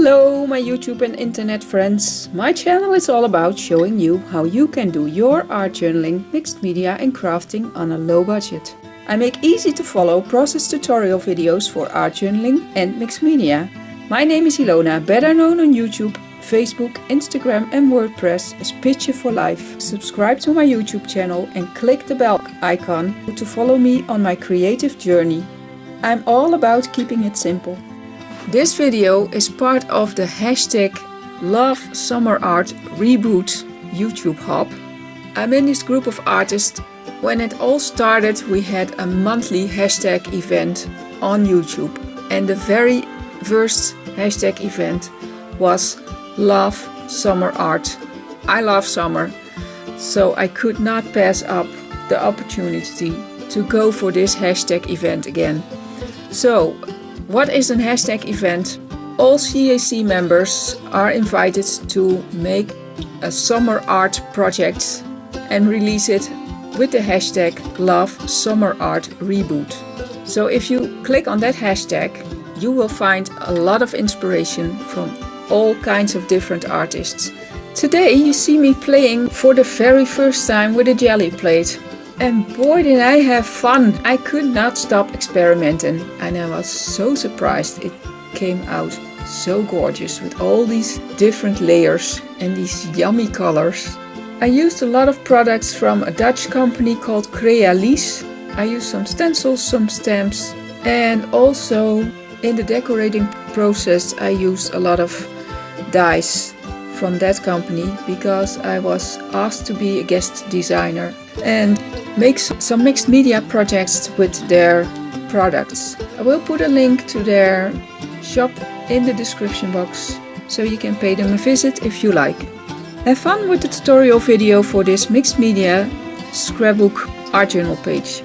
Hello my YouTube and internet friends. My channel is all about showing you how you can do your art journaling, mixed media and crafting on a low budget. I make easy to follow process tutorial videos for art journaling and mixed media. My name is Ilona, better known on YouTube, Facebook, Instagram and WordPress as Picture for Life. Subscribe to my YouTube channel and click the bell icon to follow me on my creative journey. I'm all about keeping it simple. This video is part of the hashtag Love Summer Art Reboot YouTube hub. I'm in this group of artists. When it all started, we had a monthly hashtag event on YouTube. And the very first hashtag event was Love Summer Art. I love summer, so I could not pass up the opportunity to go for this hashtag event again. So, what is a hashtag event? All CAC members are invited to make a summer art project and release it with the hashtag Love Summer Art Reboot. So if you click on that hashtag, you will find a lot of inspiration from all kinds of different artists. Today you see me playing for the very first time with a Gelli plate. And boy did I have fun! I could not stop experimenting and I was so surprised it came out so gorgeous with all these different layers and these yummy colors. I used a lot of products from a Dutch company called Crealies. I used some stencils, some stamps, and also in the decorating process I used a lot of dies from that company because I was asked to be a guest designer and make some mixed media projects with their products. I will put a link to their shop in the description box so you can pay them a visit if you like. Have fun with the tutorial video for this mixed media scrapbook art journal page.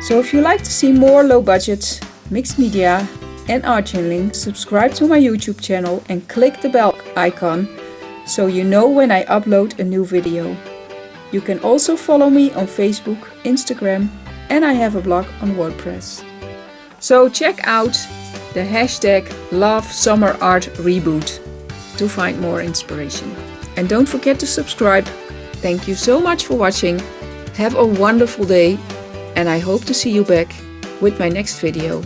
So if you like to see more low budget mixed media and art journaling, subscribe to my YouTube channel and click the bell icon so you know when I upload a new video. You can also follow me on Facebook, Instagram, and I have a blog on WordPress. So check out the hashtag #LoveSummerArtReboot to find more inspiration. And don't forget to subscribe. Thank you so much for watching. Have a wonderful day, and I hope to see you back with my next video.